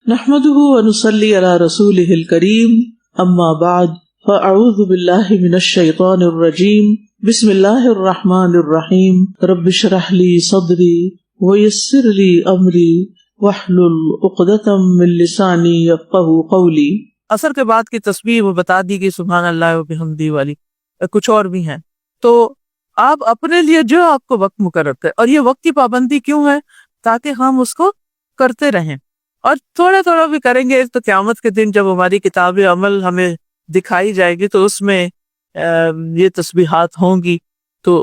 نحمده ونصلي على رسوله الكريم اما بعد فاعوذ بالله من الشيطان الرجيم بسم الله الرحمن الرحيم رب اشرح لي صدري ويسر لي امري واحلل عقدة من لساني يفقهوا قولي۔ اثر کے بعد کی تسبیح وہ بتا دی گئی سبحان اللہ و بحمدہ والی، کچھ اور بھی ہیں۔ تو آپ اپنے لیے جو آپ کو وقت مقرر کریں، اور یہ وقت کی پابندی کیوں ہے؟ تاکہ ہم اس کو کرتے رہیں، اور تھوڑا تھوڑا بھی کریں گے تو قیامت کے دن جب ہماری کتاب عمل ہمیں دکھائی جائے گی تو اس میں یہ تسبیحات ہوں گی، تو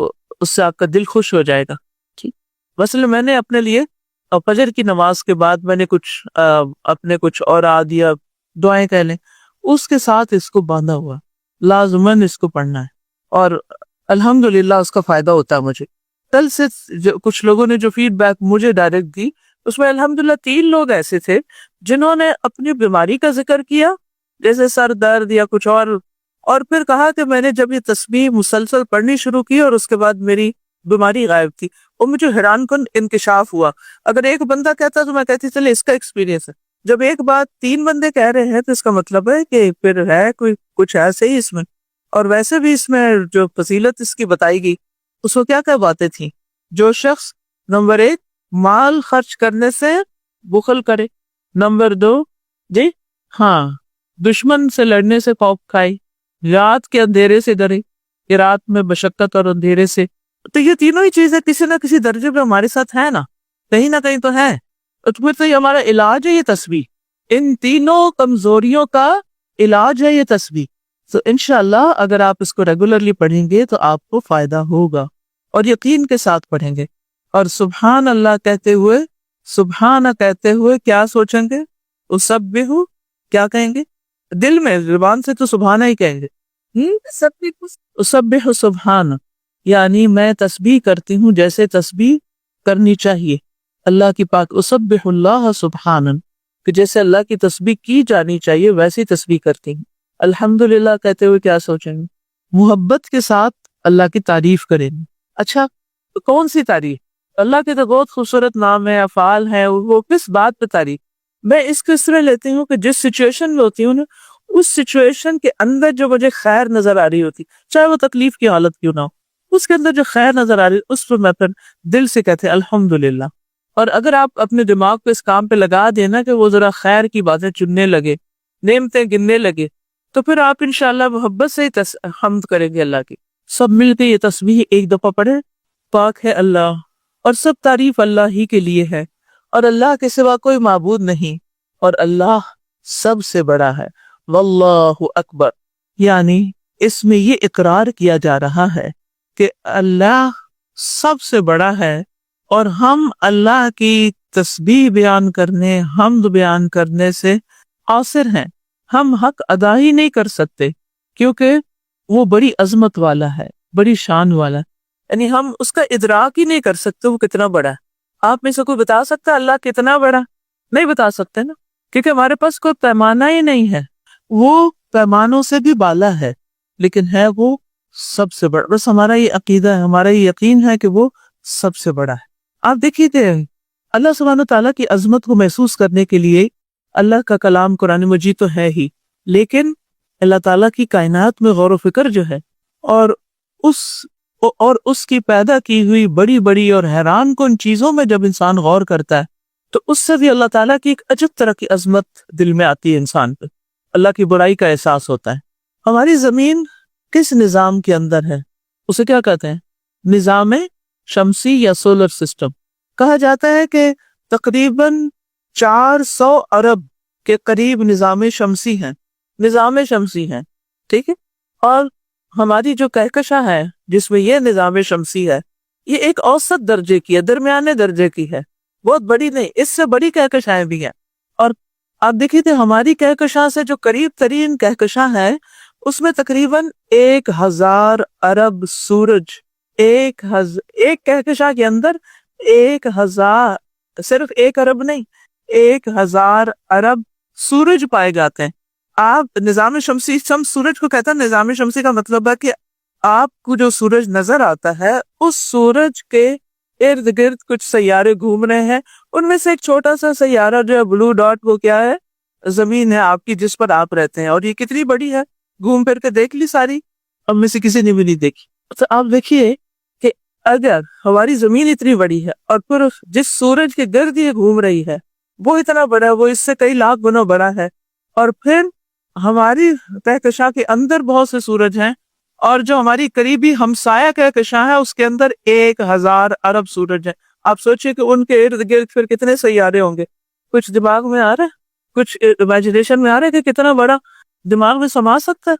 اس سے آپ کا دل خوش ہو جائے گا۔ مثلا میں نے اپنے لیے فجر کی نماز کے بعد میں نے اپنے کچھ اور یا دعائیں کہہ لیں، اس کے ساتھ اس کو باندھا ہوا، لازماً اس کو پڑھنا ہے، اور الحمدللہ اس کا فائدہ ہوتا ہے مجھے۔ کل سے کچھ لوگوں نے جو فیڈ بیک مجھے ڈائریکٹ دی، اس میں الحمدللہ 3 لوگ ایسے تھے جنہوں نے اپنی بیماری کا ذکر کیا، جیسے سر درد یا کچھ اور پھر کہا کہ میں نے جب یہ تسبیح مسلسل پڑھنی شروع کی اور اس کے بعد میری بیماری غائب تھی، اور مجھے حیران کن انکشاف ہوا۔ اگر ایک بندہ کہتا تو میں کہتی چلے اس کا ایکسپیرینس ہے، جب ایک بات 3 بندے کہہ رہے ہیں تو اس کا مطلب ہے کہ پھر ہے کچھ ایسے ہی اس میں۔ اور ویسے بھی اس میں جو فضیلت اس کی بتائی گئی، اس کو کیا باتیں تھیں؟ جو شخص نمبر 1 مال خرچ کرنے سے بخل کرے، نمبر 2 دشمن سے لڑنے سے خوف کھائے، رات کے اندھیرے سے ڈرے، کہ رات میں مشقت اور اندھیرے سے۔ تو یہ تینوں ہی چیزیں کسی نہ کسی درجے پہ ہمارے ساتھ ہے نا، کہیں نہ کہیں تو ہے، تو پھر تو یہ ہمارا علاج ہے، یہ تسبیح ان تینوں کمزوریوں کا علاج ہے یہ تسبیح۔ تو انشاءاللہ اگر آپ اس کو ریگولرلی پڑھیں گے تو آپ کو فائدہ ہوگا، اور یقین کے ساتھ پڑھیں گے، اور سبحان اللہ کہتے ہوئے، سبحانہ کہتے ہوئے کیا سوچیں گے؟ اسبح، کیا کہیں گے؟ دل میں، زبان سے تو سبحانہ ہی کہیں گے، اسبح سبحانہ، یعنی میں تسبیح کرتی ہوں جیسے تسبیح کرنی چاہیے اللہ کی پاک، اسبح اللہ سبحانہ، کہ جیسے اللہ کی تسبیح کی جانی چاہیے ویسی تسبیح کرتی ہوں۔ الحمدللہ کہتے ہوئے کیا سوچیں گے؟ محبت کے ساتھ اللہ کی تعریف کریں گے۔ اچھا، کون سی تعریف؟ اللہ کے تو بہت خوبصورت نام ہے، افعال ہیں، وہ کس بات پہ تعریف؟ میں اس کو اس طرح لیتی ہوں کہ جس سچویشن میں ہوتی ہوں نا، اس سچویشن کے اندر جو مجھے خیر نظر آ رہی ہوتی، چاہے وہ تکلیف کی حالت کیوں نہ ہو، اس کے اندر جو خیر نظر آ رہی اس پہ میں پھر دل سے کہتے الحمدللہ۔ اور اگر آپ اپنے دماغ کو اس کام پہ لگا دینا کہ وہ ذرا خیر کی باتیں چننے لگے، نعمتیں گننے لگے، تو پھر آپ انشاءاللہ محبت سے ہی حمد کریں گے اللہ کی۔ سب مل کے یہ تسبیح ایک دفعہ پڑھیں، پاک ہے اللہ اور سب تعریف اللہ ہی کے لیے ہے، اور اللہ کے سوا کوئی معبود نہیں، اور اللہ سب سے بڑا ہے، واللہ اکبر۔ یعنی اس میں یہ اقرار کیا جا رہا ہے کہ اللہ سب سے بڑا ہے، اور ہم اللہ کی تسبیح بیان کرنے، حمد بیان کرنے سے قاصر ہیں، ہم حق ادا ہی نہیں کر سکتے، کیونکہ وہ بڑی عظمت والا ہے، بڑی شان والا ہے، یعنی ہم اس کا ادراک ہی نہیں کر سکتے وہ کتنا بڑا ہے۔ آپ میں سے کوئی بتا سکتا ہے اللہ کتنا بڑا؟ نہیں بتا سکتے نا، کیونکہ ہمارے پاس کوئی پیمانہ ہی نہیں ہے، وہ پیمانوں سے بھی بالا ہے، لیکن ہے وہ سب سے بڑا۔ بس ہمارا یہ عقیدہ ہے، ہمارا یہ یقین ہے کہ وہ سب سے بڑا ہے۔ آپ دیکھیے کہ اللہ سبحانہ تعالیٰ کی عظمت کو محسوس کرنے کے لیے اللہ کا کلام قرآن مجید تو ہے ہی، لیکن اللہ تعالیٰ کی کائنات میں غور و فکر جو ہے، اور اس کی پیدا کی ہوئی بڑی بڑی اور حیران کن چیزوں میں جب انسان غور کرتا ہے تو اس سے بھی اللہ تعالیٰ کی ایک عجب طرح کی عظمت دل میں آتی ہے، انسان پہ اللہ کی بڑائی کا احساس ہوتا ہے۔ ہماری زمین کس نظام کے اندر ہے؟ اسے کیا کہتے ہیں؟ نظام شمسی یا سولر سسٹم۔ کہا جاتا ہے کہ تقریباً 400 ارب کے قریب نظام شمسی ہیں، ٹھیک ہے؟ اور ہماری جو کہکشاں ہے جس میں یہ نظام شمسی ہے، یہ ایک اوسط درجے کی ہے، درمیانے درجے کی ہے، بہت بڑی نہیں، اس سے بڑی کہکشائیں بھی ہیں۔ اور آپ دیکھیے کہ ہماری کہکشاں سے جو قریب ترین کہکشاں ہے، اس میں تقریباً 1000 ارب سورج، ایک کہکشاں کے اندر 1000، صرف 1 ارب نہیں، 1000 ارب سورج پائے جاتے ہیں۔ آپ نظام شمسی، سورج کو کہتا ہے، نظام شمسی کا مطلب ہے کہ آپ کو جو سورج نظر آتا ہے، اس سورج کے ارد گرد کچھ سیارے گھوم رہے ہیں، ان میں سے ایک چھوٹا سا سیارہ جو ہے بلو ڈاٹ، وہ کیا ہے؟ زمین ہے آپ کی جس پر آپ رہتے ہیں. اور یہ کتنی بڑی ہے؟ گھوم پھر کے دیکھ لی ساری؟ ہم میں سے کسی نے بھی نہیں دیکھی. تو آپ دیکھیے کہ اگر ہماری زمین اتنی بڑی ہے اور پھر جس سورج کے گرد یہ گھوم رہی ہے وہ اتنا بڑا ہے، وہ اس سے کئی لاکھ گنا بڑا ہے، اور پھر ہماری کہکشاں کے اندر بہت سے سورج ہیں، اور جو ہماری قریبی ہمسایہ کہکشاں ہے اس کے اندر 1000 ارب سورج ہیں. آپ سوچئے کہ ان کے ارد گرد پھر کتنے سیارے ہوں گے. کچھ دماغ میں آ رہا ہے؟ کچھ امیجنیشن میں آ رہا ہے کہ کتنا بڑا دماغ میں سما سکتا ہے؟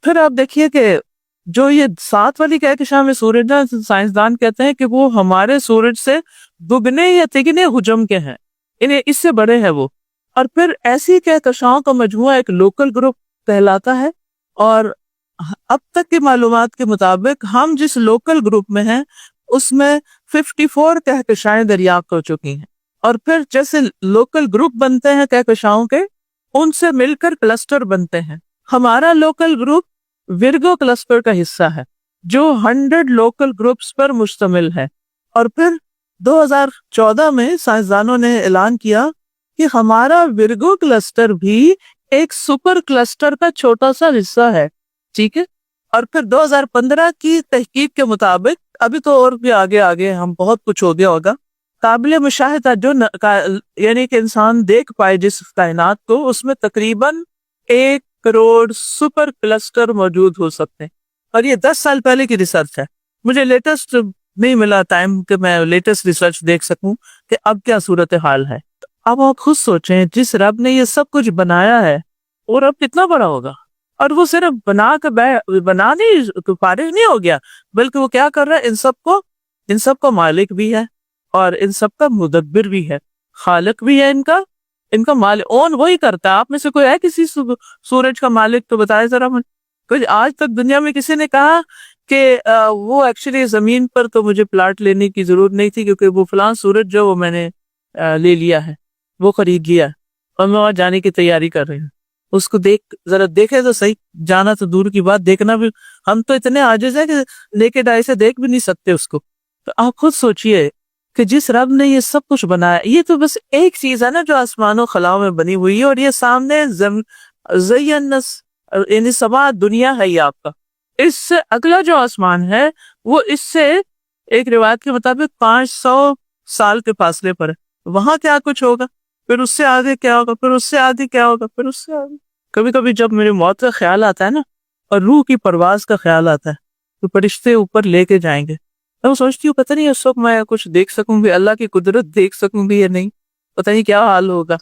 پھر آپ دیکھیے کہ جو یہ 7 والی کہکشاں میں سورج ہیں، سائنسدان کہتے ہیں کہ وہ ہمارے سورج سے دگنے یا تگنے حجم کے ہیں، انہیں اس سے بڑے ہیں وہ. اور پھر ایسی کہکشاؤں کا مجموعہ ایک لوکل گروپ کہلاتا ہے. اور اب تک کی معلومات کے مطابق ہم جس لوکل گروپ میں ہیں اس میں 54 کہکشائیں دریافت ہو چکی ہیں. اور پھر جیسے لوکل گروپ بنتے ہیں کہکشاؤں کے، ان سے مل کر کلسٹر بنتے ہیں. ہمارا لوکل گروپ ورگو کلسٹر کا حصہ ہے جو 100 لوکل گروپس پر مشتمل ہے. اور پھر 2014 میں سائنسدانوں نے اعلان کیا کہ ہمارا ورگو کلسٹر بھی ایک سپر کلسٹر کا چھوٹا سا حصہ ہے. ٹھیک ہے. اور پھر 2015 کی تحقیق کے مطابق، ابھی تو اور بھی آگے ہم بہت کچھ ہو گیا ہوگا، قابل مشاہدہ جو یعنی کہ انسان دیکھ پائے جس کائنات کو، اس میں تقریباً 1 کروڑ سپر کلسٹر موجود ہو سکتے ہیں. اور یہ 10 سال پہلے کی ریسرچ ہے. مجھے لیٹسٹ نہیں ملا ٹائم کہ میں لیٹسٹ ریسرچ دیکھ سکوں کہ اب کیا صورتحال ہے. اب آپ خود سوچیں، جس رب نے یہ سب کچھ بنایا ہے وہ رب کتنا بڑا ہوگا. اور وہ صرف بنا نہیں فارغ نہیں ہو گیا، بلکہ وہ کیا کر رہا ہے؟ ان سب کا مالک بھی ہے، اور ان سب کا مدبر بھی ہے، خالق بھی ہے. ان کا مالک اون وہی کرتا ہے. آپ میں سے کوئی ہے کسی سورج کا مالک؟ تو بتائے ذرا. کچھ آج تک دنیا میں کسی نے کہا کہ وہ ایکچولی زمین پر تو مجھے پلاٹ لینے کی ضرورت نہیں تھی، کیونکہ وہ فلاں سورج جو وہ میں نے لے لیا ہے، وہ خرید لیا، اور میں وہاں جانے کی تیاری کر رہی ہوں. اس کو ذرا دیکھے تو صحیح. جانا تو دور کی بات، دیکھنا بھی ہم تو اتنے عاجز ہیں کہ نیکڈ آئی سے دیکھ بھی نہیں سکتے اس کو. تو آپ خود سوچئے کہ جس رب نے یہ سب کچھ بنایا، یہ تو بس ایک چیز ہے نا جو آسمان و خلاؤں میں بنی ہوئی ہے، اور یہ سامنے یعنی سما دنیا ہے یہ آپ کا. اس سے اگلا جو آسمان ہے وہ اس سے ایک روایت کے مطابق 500 سال کے فاصلے پر ہے. وہاں کیا کچھ ہوگا، پھر اس سے آگے کیا ہوگا، پھر اس سے آگے کیا ہوگا، پھر اس سے آگے. کبھی کبھی جب میری موت کا خیال آتا ہے نا، اور روح کی پرواز کا خیال آتا ہے، تو فرشتے اوپر لے کے جائیں گے. میں سوچتی ہوں پتہ نہیں اس وقت میں کچھ دیکھ سکوں گی، اللہ کی قدرت دیکھ سکوں گی یا نہیں، پتہ نہیں کیا حال ہوگا.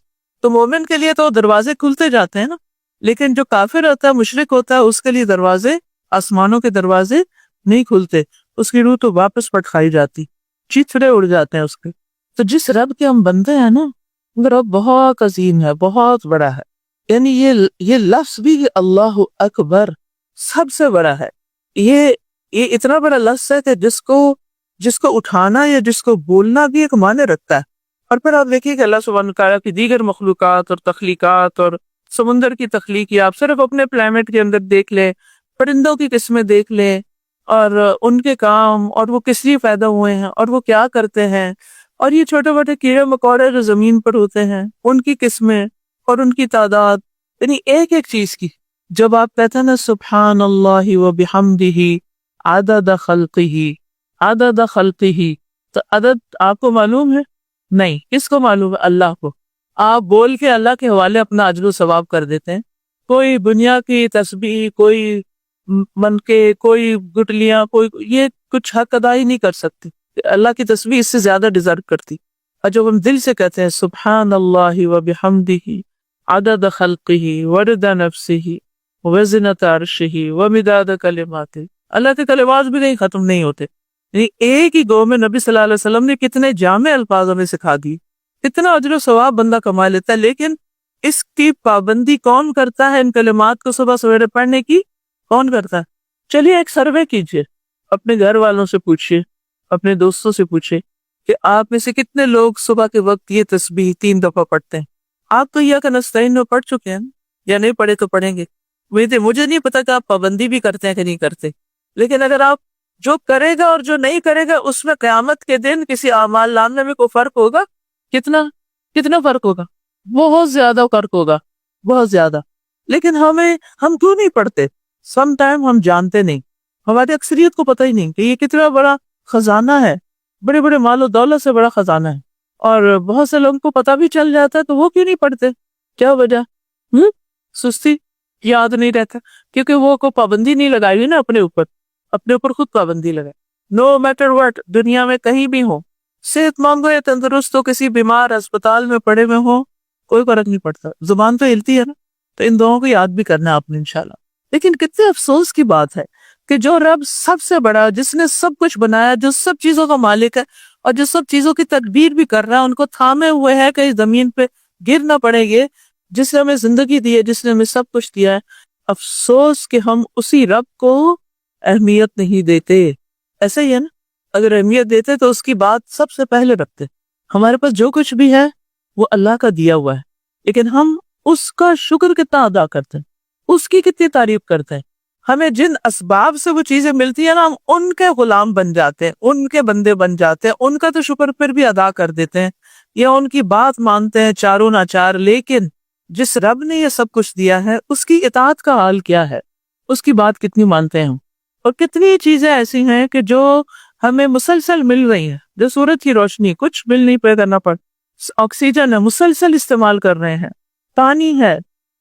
تو مومن کے لیے تو دروازے کھلتے جاتے ہیں نا، لیکن جو کافر ہوتا ہے، مشرک ہوتا ہے، اس کے لیے دروازے، آسمانوں کے دروازے نہیں کھلتے. اس کی روح تو واپس پٹخائی جاتی، چیتڑے اڑ جاتے ہیں اس کے. تو جس رب کے ہم بندے ہیں نا، وہ رب بہت عظیم ہے، بہت بڑا ہے. یعنی یہ لفظ بھی اللہ اکبر سب سے بڑا ہے. یہ اتنا بڑا لفظ ہے کہ جس کو اٹھانا یا جس کو بولنا بھی ایک معنی رکھتا ہے. اور پھر آپ دیکھیے کہ اللہ سبحانہ وتعالیٰ کی دیگر مخلوقات اور تخلیقات، اور سمندر کی تخلیق، یا آپ صرف اپنے پلانٹ کے اندر دیکھ لیں، پرندوں کی قسمیں دیکھ لیں، اور ان کے کام، اور وہ کس لیے پیدا ہوئے ہیں، اور وہ کیا کرتے ہیں. اور یہ چھوٹے موٹے کیڑے مکوڑے جو زمین پر ہوتے ہیں، ان کی قسمیں اور ان کی تعداد، یعنی ایک ایک چیز کی. جب آپ کہتے ہیں نا سبحان اللہ و بحمدہ عدد خلقہ، تو عدد آپ کو معلوم ہے؟ نہیں. کس کو معلوم ہے؟ اللہ کو. آپ بول کے اللہ کے حوالے اپنا اجر و ثواب کر دیتے ہیں. کوئی دنیا کی تسبیح، کوئی من کے، کوئی گٹلیاں، کوئی یہ کچھ حق ادا ہی نہیں کر سکتی. اللہ کی تسبیح اس سے زیادہ ڈیزرو کرتی. اور جب ہم دل سے کہتے ہیں سبحان اللہ و بحمدہ عدد خلقہ ورضا نفسہ وزنۃ عرشہ ومداد کلماتہ، اللہ کے کلمات بھی نہیں ختم نہیں ہوتے. یعنی ایک ہی گو میں نبی صلی اللہ علیہ وسلم نے کتنے جامع الفاظوں میں سکھا دی، کتنا اجر و ثواب بندہ کما لیتا ہے. لیکن اس کی پابندی کون کرتا ہے؟ ان کلمات کو صبح سویرے پڑھنے کی کون کرتا ہے؟ چلیے ایک سروے کیجئے، اپنے گھر والوں سے پوچھئے، اپنے دوستوں سے پوچھئے کہ آپ میں سے کتنے لوگ صبح کے وقت یہ تسبیح 3 دفعہ پڑھتے ہیں. آپ تو یا کہ نستعین میں پڑھ چکے ہیں، یا نہیں پڑھے تو پڑھیں گے. مجھے نہیں پتا کہ آپ پابندی بھی کرتے ہیں کہ نہیں کرتے، لیکن اگر آپ جو کرے گا اور جو نہیں کرے گا اس میں قیامت کے دن کسی اعمال نامے میں کوئی فرق ہوگا؟ کتنا فرق ہوگا؟ بہت زیادہ فرق ہوگا، بہت زیادہ. لیکن ہم کیوں نہیں پڑھتے؟ سم ٹائم ہم جانتے نہیں، ہماری اکثریت کو پتہ ہی نہیں کہ یہ کتنا بڑا خزانہ ہے، بڑے بڑے مال و دولت سے بڑا خزانہ ہے. اور بہت سے لوگوں کو پتہ بھی چل جاتا ہے تو وہ کیوں نہیں پڑھتے؟ کیا وجہ؟ سستی، یاد نہیں رہتا، کیونکہ وہ کوئی پابندی نہیں لگائی ہوئی نا اپنے اوپر خود پابندی لگائے. نو میٹر واٹ، دنیا میں کہیں بھی ہو، صحت مند ہو یا تندرست ہو، کسی بیمار اسپتال میں پڑے ہوئے ہو، کوئی فرق نہیں پڑتا. زبان تو ہلتی ہے نا، تو ان دونوں کو یاد بھی کرنا ہے آپ نے انشاءاللہ. لیکن کتنے افسوس کی بات ہے کہ جو رب سب سے بڑا، جس نے سب کچھ بنایا، جو سب چیزوں کا مالک ہے اور جو سب چیزوں کی تدبیر بھی کر رہا ہے، ان کو تھامے ہوئے ہے کہ اس زمین پہ گر نہ پڑے گے، جس نے ہمیں زندگی دی ہے، جس نے ہمیں سب کچھ دیا ہے. افسوس کہ ہم اسی رب کو اہمیت نہیں دیتے. ایسا ہی ہے نا، اگر اہمیت دیتے تو اس کی بات سب سے پہلے رکھتے. ہمارے پاس جو کچھ بھی ہے وہ اللہ کا دیا ہوا ہے، لیکن ہم اس کا شکر کتنا ادا کرتے ہیں، اس کی کتنی تعریف کرتے ہیں. ہمیں جن اسباب سے وہ چیزیں ملتی ہیں نا، ہم ان کے غلام بن جاتے ہیں، ان کے بندے بن جاتے ہیں، ان کا تو شکر پھر بھی ادا کر دیتے ہیں یا ان کی بات مانتے ہیں چاروں ناچار. لیکن جس رب نے یہ سب کچھ دیا ہے اس کی اطاعت کا حال کیا ہے، اس کی بات کتنی مانتے ہیں ہم. اور کتنی چیزیں ایسی ہیں کہ جو ہمیں مسلسل مل رہی ہیں، جو سورج کی روشنی، کچھ بل نہیں پے کرنا پڑ، آکسیجن ہے، مسلسل استعمال کر رہے ہیں، پانی ہے،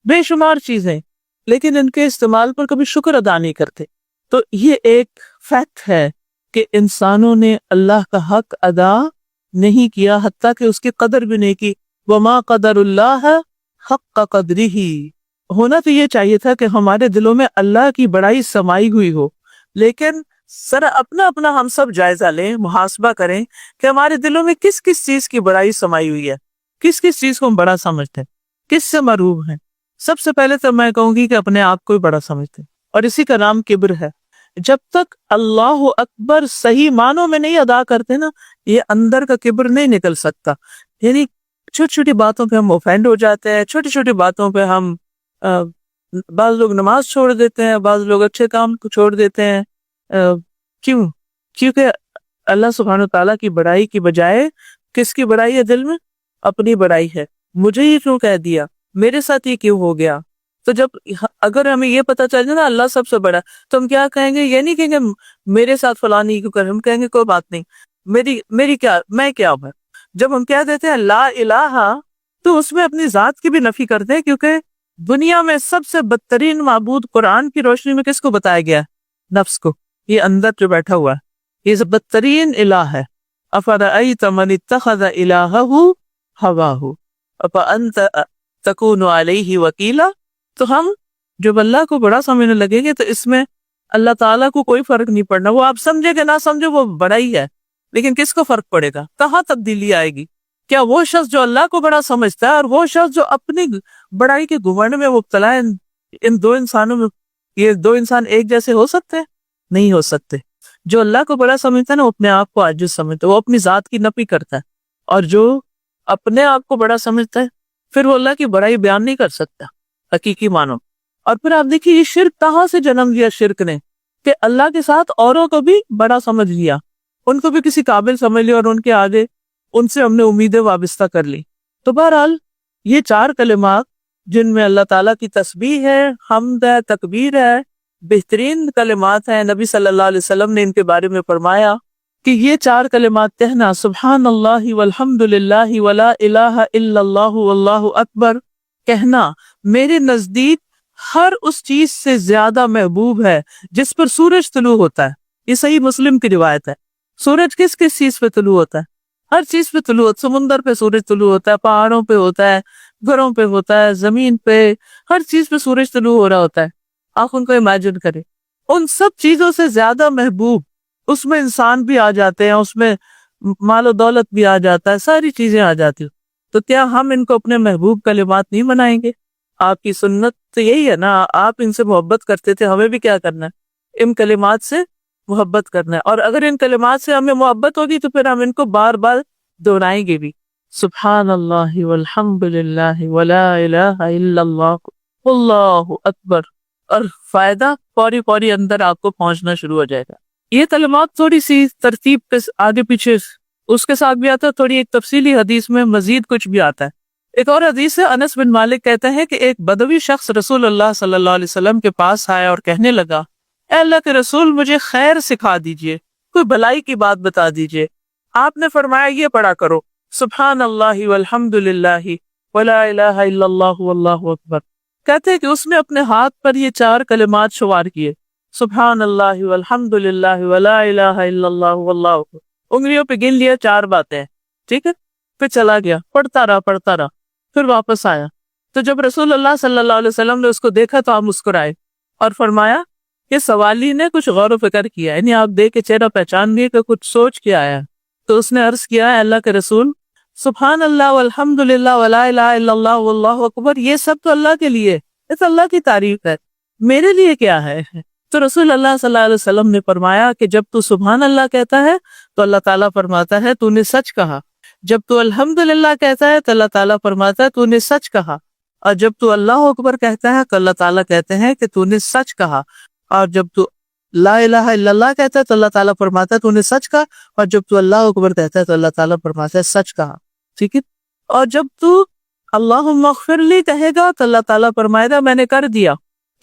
بے شمار چیزیں، لیکن ان کے استعمال پر کبھی شکر ادا نہیں کرتے. تو یہ ایک فیکٹ ہے کہ انسانوں نے اللہ کا حق ادا نہیں کیا، حتیٰ کہ اس کی قدر بھی نہیں کی. وما قدر اللہ حق قدرہ. ہونا تو یہ چاہیے تھا کہ ہمارے دلوں میں اللہ کی بڑائی سمائی ہوئی ہو، لیکن ذرا اپنا ہم سب جائزہ لیں، محاسبہ کریں کہ ہمارے دلوں میں کس کس چیز کی بڑائی سمائی ہوئی ہے، کس کس چیز کو ہم بڑا سمجھتے ہیں، کس سے محروم ہیں. سب سے پہلے تو میں کہوں گی کہ اپنے آپ کو ہی بڑا سمجھتے ہیں، اور اسی کا نام کبر ہے. جب تک اللہ اکبر صحیح معنوں میں نہیں ادا کرتے نا، یہ اندر کا کبر نہیں نکل سکتا. یعنی چھوٹی چھوٹی باتوں پہ ہم اوفینڈ ہو جاتے ہیں، چھوٹی چھوٹی باتوں پہ ہم بعض لوگ نماز چھوڑ دیتے ہیں، بعض لوگ اچھے کام کو چھوڑ دیتے ہیں. کیونکہ اللہ سبحانہ وتعالیٰ کی بڑائی کی بجائے کس کی بڑائی ہے دل میں؟ اپنی بڑائی ہے. مجھے یہ کیوں کہہ دیا، میرے ساتھ یہ کیوں ہو گیا. تو اگر ہمیں یہ پتا چل جائے نا اللہ سب سے بڑا، تو ہم کیا کہیں گے؟ یہ نہیں کہیں گے میرے ساتھ فلاں نہیں کیوں کر، ہم کہیں گے کوئی بات نہیں، میں کیا ہوں. جب ہم کہہ دیتے ہیں لا الہ، تو اس میں اپنی ذات کی بھی نفی کرتے ہیں، کیونکہ دنیا میں سب سے بدترین معبود قرآن کی روشنی میں کس کو بتایا گیا؟ نفس کو. یہ اندر جو بیٹھا ہوا ہے یہ بدترین الہ ہے. افرأیت من اتخذ الہہ ہواہ افانت تکون علیہ وکیلا. تو ہم جب اللہ کو بڑا سمجھنے لگیں گے تو اس میں اللہ تعالیٰ کو کوئی فرق نہیں پڑنا. وہ آپ سمجھے کہ نہ سمجھے وہ بڑا ہی ہے، لیکن کس کو فرق پڑے گا؟ کہاں تبدیلی آئے گی؟ کیا وہ شخص جو اللہ کو بڑا سمجھتا ہے اور وہ شخص جو اپنی بڑائی کے گھمنڈ میں مبتلا ہے، ان دو انسانوں میں یہ دو انسان ایک جیسے ہو سکتے ہیں؟ نہیں ہو سکتے. جو اللہ کو بڑا سمجھتا ہے نا، وہ اپنے آپ کو عاجز سمجھتا ہے، وہ اپنی ذات کی نفی کرتا ہے. اور جو اپنے آپ کو بڑا سمجھتا ہے پھر وہ اللہ کی بڑائی بیان نہیں کر سکتا حقیقی معنوں. اور پھر آپ دیکھیے یہ شرک کہاں سے جنم لیا شرک نے، کہ اللہ کے ساتھ اوروں کو بھی بڑا سمجھ لیا، ان کو بھی کسی قابل سمجھ لیا اور ان کے آگے ان سے ہم نے امیدیں وابستہ کر لی. تو بہرحال یہ چار کلمات جن میں اللہ تعالیٰ کی تسبیح ہے، حمد ہے، تکبیر ہے، بہترین کلمات ہیں. نبی صلی اللہ علیہ وسلم نے ان کے بارے میں فرمایا کہ یہ چار کلمات کہنا، سبحان اللہ والحمد للہ ولا الہ الا اللہ واللہ اکبر، کہنا میرے نزدیک ہر اس چیز سے زیادہ محبوب ہے جس پر سورج طلوع ہوتا ہے. یہ صحیح مسلم کی روایت ہے. سورج کس کس چیز پہ طلوع ہوتا ہے؟ ہر چیز پہ طلوع ہوتا ہے. سمندر پہ سورج طلوع ہوتا ہے، پہاڑوں پہ ہوتا ہے، گھروں پہ ہوتا ہے، زمین پہ، ہر چیز پہ سورج طلوع ہو رہا ہوتا ہے. آپ ان کو امیجن کریں، ان سب چیزوں سے زیادہ محبوب، اس میں انسان بھی آ جاتے ہیں، اس میں مال و دولت بھی آ جاتا ہے، ساری چیزیں آ جاتی ہیں. تو کیا ہم ان کو اپنے محبوب کلمات نہیں بنائیں گے؟ آپ کی سنت تو یہی ہے نا، آپ ان سے محبت کرتے تھے، ہمیں بھی کیا کرنا ہے؟ ان کلمات سے محبت کرنا ہے. اور اگر ان کلمات سے ہمیں محبت ہوگی تو پھر ہم ان کو بار بار دہرائیں گے بھی. سبحان اللہ والحمد للہ ولا الہ الا اللہ واللہ اکبر. اور فائدہ فوری اندر آپ کو پہنچنا شروع ہو جائے گا. یہ کلمات تھوڑی سی ترتیب کے آگے پیچھے اس کے ساتھ بھی آتا ہے، تھوڑی ایک تفصیلی حدیث میں مزید کچھ بھی آتا ہے۔ ایک اور حدیث ہے، انس بن مالک کہتے ہیں کہ ایک بدوی شخص رسول اللہ صلی اللہ علیہ وسلم کے پاس آیا اور کہنے لگا، اے اللہ کے رسول، مجھے خیر سکھا دیجئے، کوئی بھلائی کی بات بتا دیجئے۔ آپ نے فرمایا یہ پڑھا کرو، سبحان اللہ والحمد للہ ولا الہ الا اللہ واللہ اکبر۔ کہتے ہیں کہ اس نے اپنے ہاتھ پر یہ 4 کلمات شمار کیے، سبحان اللہ والحمد للہ ولا الہ الا اللہ واللہ اکبر، انگلیوں پہ گن لیا 4 باتیں، ٹھیک ہے، پھر چلا گیا، پڑھتا رہا، پھر واپس آیا۔ تو جب رسول اللہ صلی اللہ علیہ وسلم نے اس کو دیکھا تو آپ مسکرائے اور فرمایا کہ سوالی نے کچھ غور و فکر کیا، یعنی آپ دیکھ کے چہرہ پہچان لیے کہ کچھ سوچ کے آیا۔ تو اس نے عرض کیا، اے اللہ کے رسول، سبحان اللہ والحمد للہ ولا الہ الا اللہ واللہ اکبر، یہ سب تو اللہ کے لیے، یہ تو اللہ کی تعریف ہے، میرے لیے کیا ہے؟ تو رسول اللہ صلی اللہ علیہ وسلم نے فرمایا کہ جب تو سبحان اللہ کہتا ہے تو اللہ تعالیٰ فرماتا ہے تو نے سچ کہا، جب تو الحمدللہ کہتا ہے تو اللہ تعالیٰ فرماتا ہے تو نے سچ کہا، اور جب تو اللہ اکبر کہتا ہے تو اللہ تعالیٰ کہتے ہیں کہ تو نے سچ کہا، اور جب تو لا الہ الا اللہ کہتا ہے تو اللہ تعالیٰ فرماتا ہے تو نے سچ کہا، اور جب تو اللہ اکبر کہتا ہے تو اللہ تعالیٰ فرماتا ہے سچ کہا، ٹھیک ہے۔ اور جب تو اللہم اغفر لی کہے گا تو اللہ تعالیٰ فرمائے گا میں نے کر دیا۔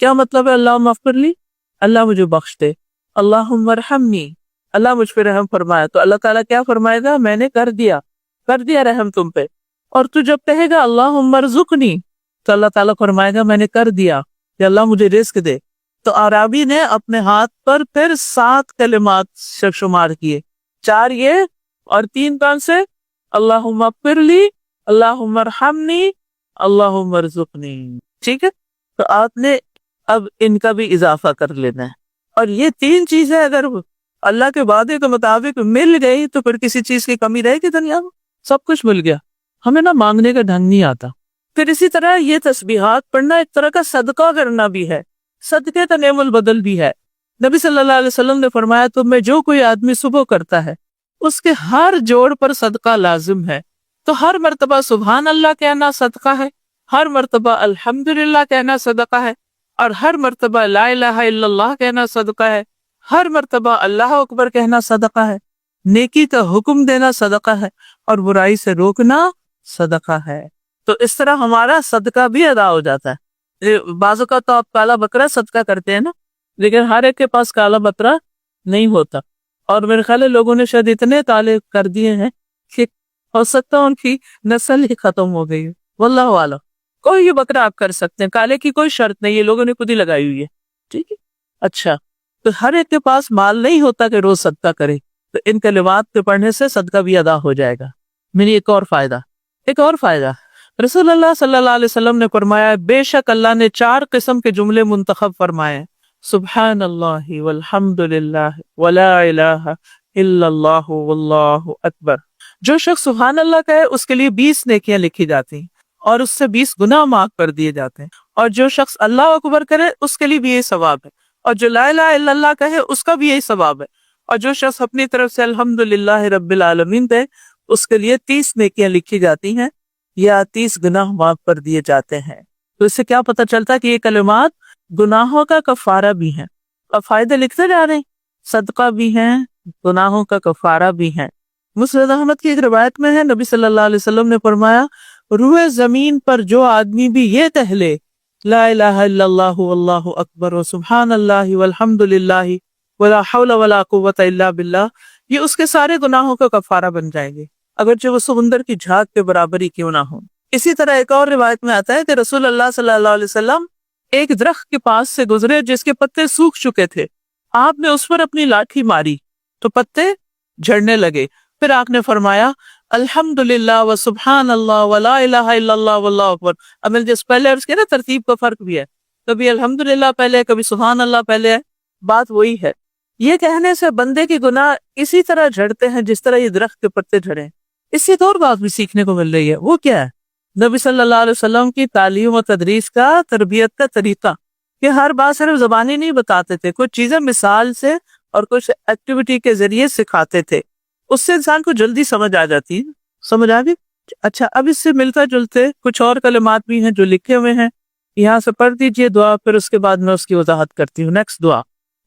کیا مطلب ہے اللہم اغفر لی؟ اللہ مجھے بخش دے، اللہم ارحمنی، اللہ مجھ پہ رحم فرمایا، تو اللہ تعالیٰ کیا فرمائے گا؟ میں نے کر دیا رحم تم پہ۔ اور تو جب کہے گا اللہم ارزقنی تو اللہ تعالیٰ فرمائے گا میں نے کر دیا کہ اللہ مجھے رزق دے۔ تو عرابی نے اپنے ہاتھ پر پھر 7 کلمات شمار کیے، 4 یہ اور 3 کون سے؟ اللہم اغفر لی، اللہم ارحمنی، اللہم ارزقنی، ٹھیک ہے۔ تو آپ نے اب ان کا بھی اضافہ کر لینا ہے، اور یہ 3 چیزیں اگر اللہ کے وعدے کے مطابق مل گئی تو پھر کسی چیز کی کمی رہے گی دنیا میں؟ سب کچھ مل گیا، ہمیں نہ مانگنے کا ڈھنگ نہیں آتا۔ پھر اسی طرح یہ تسبیحات پڑھنا ایک طرح کا صدقہ کرنا بھی ہے، صدقے کا نعم البدل بھی ہے۔ نبی صلی اللہ علیہ وسلم نے فرمایا تم میں جو کوئی آدمی صبح کرتا ہے اس کے ہر جوڑ پر صدقہ لازم ہے، تو ہر مرتبہ سبحان اللہ کہنا صدقہ ہے، ہر مرتبہ الحمدللہ کہنا صدقہ ہے، اور ہر مرتبہ لا الہ الا اللہ کہنا صدقہ ہے، ہر مرتبہ اللہ اکبر کہنا صدقہ ہے، نیکی کا حکم دینا صدقہ ہے، اور برائی سے روکنا صدقہ ہے۔ تو اس طرح ہمارا صدقہ بھی ادا ہو جاتا ہے۔ بعض اوقات تو آپ کالا بکرا صدقہ کرتے ہیں نا، لیکن ہر ایک کے پاس کالا بکرا نہیں ہوتا، اور میرے خیال ہے لوگوں نے شاید اتنے کالے کر دیے ہیں کہ ہو سکتا ہے ان کی نسل ہی ختم ہو گئی ہے، واللہ اعلم۔ کوئی یہ بکرا آپ کر سکتے ہیں، کالے کی کوئی شرط نہیں، یہ لوگوں نے خود ہی لگائی ہوئی ہے، ٹھیک ہے۔ اچھا، تو ہر ایک کے پاس مال نہیں ہوتا کہ روز صدقہ کرے، تو ان کلمات کے پڑھنے سے صدقہ بھی ادا ہو جائے گا۔ میری ایک اور فائدہ رسول اللہ صلی اللہ علیہ وسلم نے فرمایا بے شک اللہ نے 4 قسم کے جملے منتخب فرمائے، سبحان اللہ والحمد للہ ولا الہ الا اللہ واللہ اکبر۔ جو شخص سبحان اللہ کہے اس کے لیے 20 نیکیاں لکھی جاتی ہیں اور اس سے 20 گناہ معاف کر دیے جاتے ہیں، اور جو شخص اللہ اکبر کرے اس کے لیے بھی یہی ثواب ہے، اور جو لا الہ الا اللہ کہے اس کا بھی یہی ثواب ہے، اور جو شخص اپنی طرف سے الحمدللہ رب العالمین کہے اس کے لیے 30 نیکیاں لکھی جاتی ہیں یا 30 گناہ معاف کر دیے جاتے ہیں۔ تو اس سے کیا پتہ چلتا ہے کہ یہ کلمات گناہوں کا کفارہ بھی ہیں، اور فائدے لکھتے جا رہے ہیں، صدقہ بھی ہیں، گناہوں کا کفارہ بھی ہیں۔ مسند احمد کی ایک روایت میں ہے نبی صلی اللہ علیہ وسلم نے فرمایا روئے زمین پر جو آدمی بھی یہ کہہ لے لا الہ الا اللہ واللہ اکبر و سبحان اللہ والحمد للہ ولا حول ولا قوت الا باللہ، یہ اس کے سارے گناہوں کا کفارہ بن جائیں گے، اگرچہ وہ سمندر کی جھاگ کے برابر ہی کیوں نہ ہوں۔ اسی طرح ایک اور روایت میں آتا ہے کہ رسول اللہ صلی اللہ علیہ وسلم ایک درخت کے پاس سے گزرے جس کے پتے سوکھ چکے تھے، آپ نے اس پر اپنی لاٹھی ماری تو پتے جھڑنے لگے، پھر آپ نے فرمایا الحمدللہ و سبحان اللہ ولا الہ الا اللہ واللہ اکبر۔ اب میں جس پہلے عرض کیا نا ترتیب کا فرق بھی ہے، کبھی الحمدللہ پہلے کبھی سبحان اللہ پہلے ہے، بات وہی ہے۔ یہ کہنے سے بندے کی گناہ اسی طرح جھڑتے ہیں جس طرح یہ درخت کے پتے جھڑے۔ اس سے ایک اور بات بھی سیکھنے کو مل رہی ہے، وہ کیا ہے؟ نبی صلی اللہ علیہ وسلم کی تعلیم و تدریس کا، تربیت کا طریقہ، کہ ہر بات صرف زبانی نہیں بتاتے تھے، کچھ چیزیں مثال سے اور کچھ ایکٹیویٹی کے ذریعے سکھاتے تھے، اس سے انسان کو جلدی سمجھ آ جاتی ہے۔ سمجھ آ گئی؟ اچھا، اب اس سے ملتا جلتے کچھ اور کلمات بھی ہیں جو لکھے ہوئے ہیں، یہاں سے پڑھ دیجئے دعا، پھر اس کے بعد میں اس کی وضاحت کرتی ہوں۔ نیکسٹ دعا۔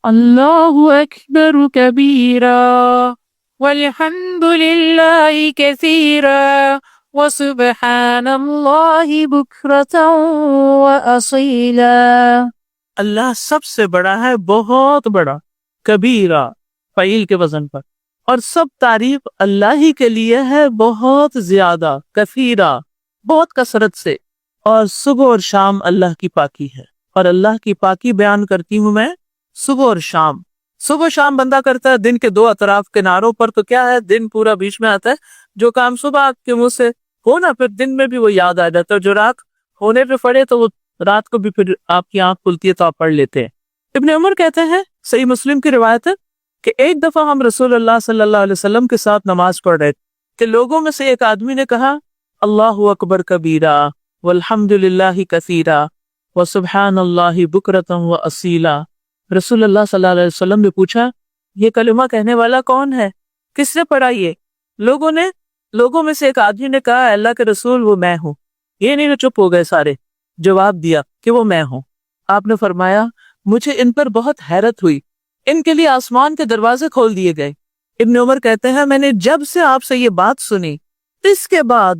اللہ اکبر کبیرا والحمد للہ کثیرا وسبحان اللہ بکرۃ واصیلا۔ اللہ سب سے بڑا ہے، بہت بڑا، کبیرہ فعیل کے وزن پر، اور سب تعریف اللہ ہی کے لیے ہے، بہت زیادہ، کثیرہ بہت کثرت سے، اور صبح اور شام اللہ کی پاکی ہے، اور اللہ کی پاکی بیان کرتی ہوں میں صبح اور شام۔ صبح شام بندہ کرتا ہے دن کے دو اطراف کناروں پر، تو کیا ہے دن پورا بیچ میں آتا ہے، جو کام صبح آپ کے منہ سے ہو نا پھر دن میں بھی وہ یاد آ جاتا ہے، جو رات ہونے پہ پڑے تو وہ رات کو بھی پھر آپ کی آنکھ کھلتی ہے تو آپ پڑھ لیتے ہیں۔ ابن عمر کہتے ہیں، صحیح مسلم کی روایت ہے کہ ایک دفعہ ہم رسول اللہ صلی اللہ علیہ وسلم کے ساتھ نماز پڑھ رہے تھے کہ لوگوں میں سے ایک آدمی نے کہا اللہ اکبر کبیرہ والحمد للہ کثیرہ وسبحان اللہ بکرۃ واصیلا۔ رسول اللہ صلی اللہ علیہ وسلم نے پوچھا یہ کلمہ کہنے والا کون ہے، کس نے پڑھا یہ؟ لوگوں میں سے ایک آدمی نے کہا اللہ کے رسول وہ میں ہوں۔ یہ نہیں، چپ ہو گئے سارے، جواب دیا کہ وہ میں ہوں۔ آپ نے فرمایا مجھے ان پر بہت حیرت ہوئی، ان کے لیے آسمان کے دروازے کھول دیے گئے۔ ابن عمر کہتے ہیں میں نے جب سے آپ سے یہ بات سنی اس کے بعد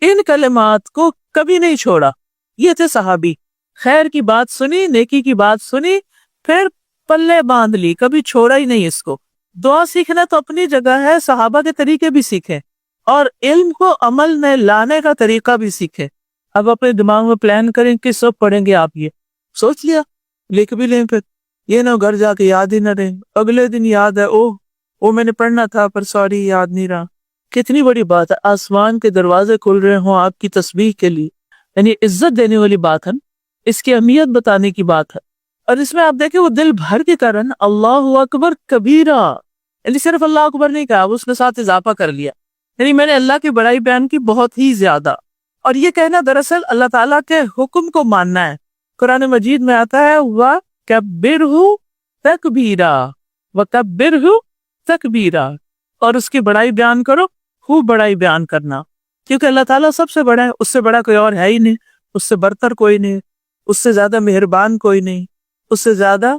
ان کلمات کو کبھی نہیں چھوڑا۔ یہ تھے صحابی، خیر کی بات سنی، نیکی کی بات سنی، پھر پلے باندھ لی، کبھی چھوڑا ہی نہیں اس کو۔ دعا سیکھنا تو اپنی جگہ ہے، صحابہ کے طریقے بھی سیکھیں اور علم کو عمل میں لانے کا طریقہ بھی سیکھیں۔ اب اپنے دماغ میں پلان کریں کہ سب پڑھیں گے، آپ یہ سوچ لیا، لکھ بھی لیں، پھر یہ نہ گھر جا کے یاد ہی نہ رہے، اگلے دن یاد ہے او میں نے پڑھنا تھا پر سوری یاد نہیں رہا۔ کتنی بڑی بات ہے، آسمان کے دروازے کھل رہے ہوں آپ کی تسبیح کے لیے، یعنی عزت دینے والی بات ہے، اس کی اہمیت بتانے کی بات ہے۔ اور اس میں آپ دیکھیں وہ دل بھر کے کرن اللہ اکبر کبیرہ، یعنی صرف اللہ اکبر نہیں کہا، اس نے ساتھ اضافہ کر لیا، یعنی میں نے اللہ کی بڑائی بیان کی بہت ہی زیادہ۔ اور یہ کہنا دراصل اللہ تعالیٰ کے حکم کو ماننا ہے۔ قرآن مجید میں آتا ہے وَكَبِّرْهُ تَكْبِيرًا، وَكَبِّرْهُ تَكْبِيرًا، اور اس کی بڑائی بیان کرو، خوب بڑائی بیان کرنا، کیونکہ اللہ تعالیٰ سب سے بڑا ہے، اس سے بڑا کوئی اور ہے ہی نہیں، اس سے برتر کوئی نہیں، اس سے زیادہ مہربان کوئی نہیں، اس سے زیادہ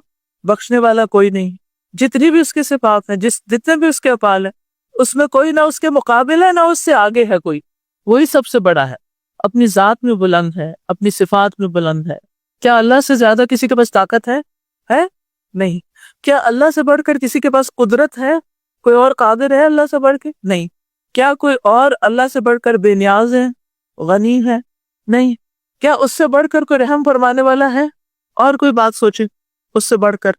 بخشنے والا کوئی نہیں۔ جتنی بھی اس کے صفات ہیں، جتنے بھی اس کے افعال ہیں، اس میں کوئی نہ اس کے مقابل ہے، نہ اس سے آگے ہے کوئی، وہی سب سے بڑا ہے، اپنی ذات میں بلند ہے، اپنی صفات میں بلند ہے۔ کیا اللہ سے زیادہ کسی کے پاس طاقت ہے؟ نہیں۔ کیا اللہ سے بڑھ کر کسی کے پاس قدرت ہے؟ کوئی اور قادر ہے اللہ سے بڑھ کے؟ نہیں۔ کیا کوئی اور اللہ سے بڑھ کر بے نیاز ہے، غنی ہے؟ نہیں۔ کیا اس سے بڑھ کر کوئی رحم فرمانے والا ہے؟ اور کوئی بات سوچے، اس سے بڑھ کر،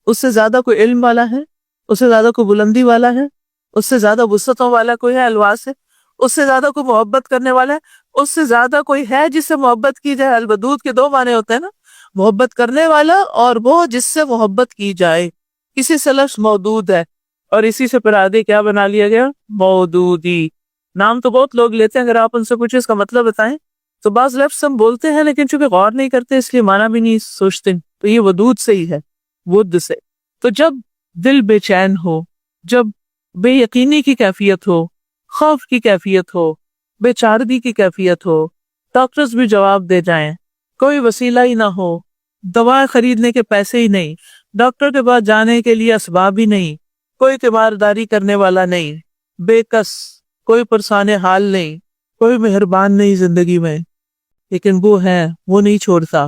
اس سے زیادہ کوئی علم والا ہے، اس سے زیادہ کوئی بلندی والا ہے، اس سے زیادہ وسعتوں والا کوئی ہے، الواس ہے، اس سے زیادہ کوئی محبت کرنے والا ہے، اس سے زیادہ کوئی ہے جس سے محبت کی جائے۔ الودود کے دو معنی ہوتے ہیں نا، محبت کرنے والا اور وہ جس سے محبت کی جائے، اسی سے لفظ مودود ہے، اور اسی سے پرادے کیا بنا لیا گیا؟ مودودی۔ نام تو بہت لوگ لیتے ہیں، اگر آپ ان سے پوچھیں اس کا مطلب بتائیں تو بعض لفظ ہم بولتے ہیں لیکن چونکہ غور نہیں کرتے اس لیے معنی بھی نہیں سوچتے، تو یہ ودود سے ہی ہے، ود سے۔ تو جب دل بے چین ہو، جب بے یقینی کی کیفیت ہو، خوف کی کیفیت ہو، بے چارگی کی کیفیت ہو، ڈاکٹرز بھی جواب دے جائیں، کوئی وسیلہ ہی نہ ہو، دوا خریدنے کے پیسے ہی نہیں، ڈاکٹر کے پاس جانے کے لیے اسباب ہی نہیں، کوئی تیمارداری کرنے والا نہیں، بے کس، کوئی پرسان حال نہیں، کوئی مہربان نہیں زندگی میں، لیکن وہ ہے، وہ نہیں چھوڑتا،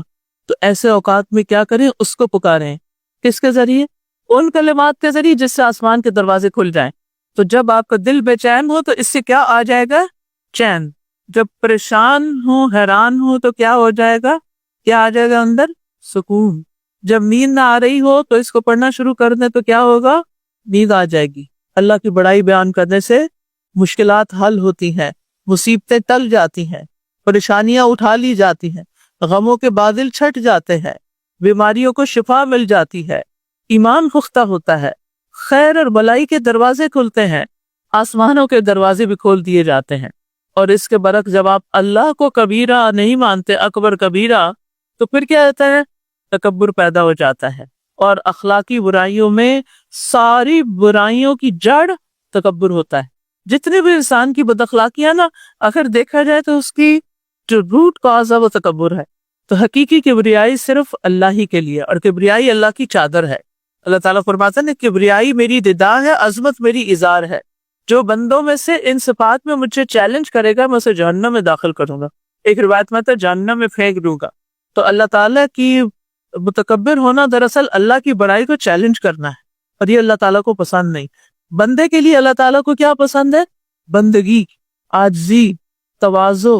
تو ایسے اوقات میں کیا کریں؟ اس کو پکاریں۔ کس کے ذریعے؟ ان کلمات کے ذریعے جس سے آسمان کے دروازے کھل جائیں۔ تو جب آپ کا دل بے چین ہو تو اس سے کیا آ جائے گا؟ چین۔ جب پریشان ہو، حیران ہو تو کیا ہو جائے گا؟ کیا آ جائے گا اندر؟ سکون۔ جب نیند نہ آ رہی ہو تو اس کو پڑھنا شروع کر دیں تو کیا ہوگا؟ نیند آ جائے گی۔ اللہ کی بڑائی بیان کرنے سے مشکلات حل ہوتی ہیں، مصیبتیں ٹل جاتی ہیں، پریشانیاں اٹھا لی جاتی ہیں، غموں کے بادل چھٹ جاتے ہیں، بیماریوں کو شفا مل جاتی ہے، ایمان پختہ ہوتا ہے، خیر اور بلائی کے دروازے کھلتے ہیں، آسمانوں کے دروازے بھی کھول دیے جاتے ہیں۔ اور اس کے برعکس جب آپ اللہ کو کبیرہ نہیں مانتے، اکبر کبیرہ، تو پھر کیا ہوتا ہے؟ تکبر پیدا ہو جاتا ہے، اور اخلاقی برائیوں میں ساری برائیوں کی جڑ تکبر ہوتا ہے۔ جتنے بھی انسان کی بد اخلاقیاں نا، اگر دیکھا جائے تو اس کی جو روٹ کاز ہے وہ تکبر ہے۔ تو حقیقی کبریائی صرف اللہ ہی کے لیے، اور کبریائی اللہ کی چادر ہے۔ اللہ تعالیٰ فرماتا ہے کبریائی میری ردا ہے، عظمت میری ازار ہے. جو بندوں میں سے ان صفات میں مجھے چیلنج کرے گا میں اسے جہنم میں داخل کروں گا. ایک روایت میں تو جہنم میں پھینک دوں گا. تو اللہ تعالیٰ کی متکبر ہونا دراصل اللہ کی بڑائی کو چیلنج کرنا ہے، اور یہ اللہ تعالیٰ کو پسند نہیں. بندے کے لیے اللہ تعالیٰ کو کیا پسند ہے؟ بندگی، عاجزی، تواضع،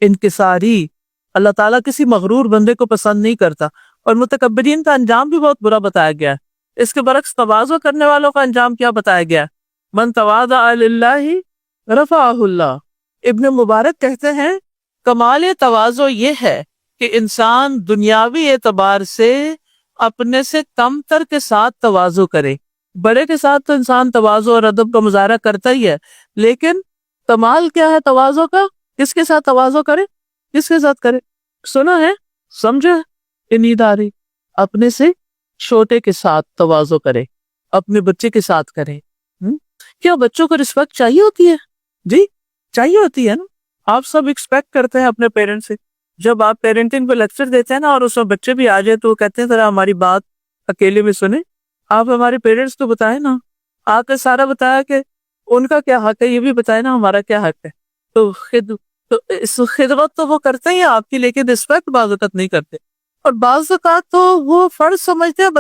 انکساری. اللہ تعالیٰ کسی مغرور بندے کو پسند نہیں کرتا، اور متکبرین کا انجام بھی بہت برا بتایا گیا ہے. اس کے برعکس تواضع کرنے والوں کا انجام کیا بتایا گیا ہے؟ من تواضع للہ رفعہ اللہ. ابن مبارک کہتے ہیں کمال تواضع یہ ہے کہ انسان دنیاوی اعتبار سے اپنے سے کم تر کے ساتھ تواضع کرے. بڑے کے ساتھ تو انسان تواضع اور ادب کا مظاہرہ کرتا ہی ہے، لیکن کمال کیا ہے تواضع کا؟ کس کے ساتھ تواضع کرے؟ کس کے ساتھ کرے؟ سنا ہے، سمجھے؟ نیند آ رہی؟ اپنے سے چھوٹے کے ساتھ تواضع کرے، اپنے بچے کے ساتھ کرے. کیا بچوں کو رسپیکٹ چاہیے ہوتی ہے؟ جی چاہیے ہوتی ہے نا. آپ سب ایکسپیکٹ کرتے ہیں اپنے پیرنٹ سے. جب آپ پیرنٹنگ پہ لیکچر دیتے ہیں نا اور اس میں بچے بھی آ جائے تو وہ کہتے ہیں ذرا ہماری بات اکیلے میں سنیں. آپ ہمارے پیرنٹس کو بتائیں نا، آ کے سارا بتایا کہ ان کا کیا حق ہے، یہ بھی بتائیں نا ہمارا کیا حق ہے. تو خدمت تو وہ کرتے ہیں آپ کی، لیکن رسپیکٹ بعض اوقات نہیں کرتے. اور بعض اوقات تو وہ فرض سمجھتے ہیں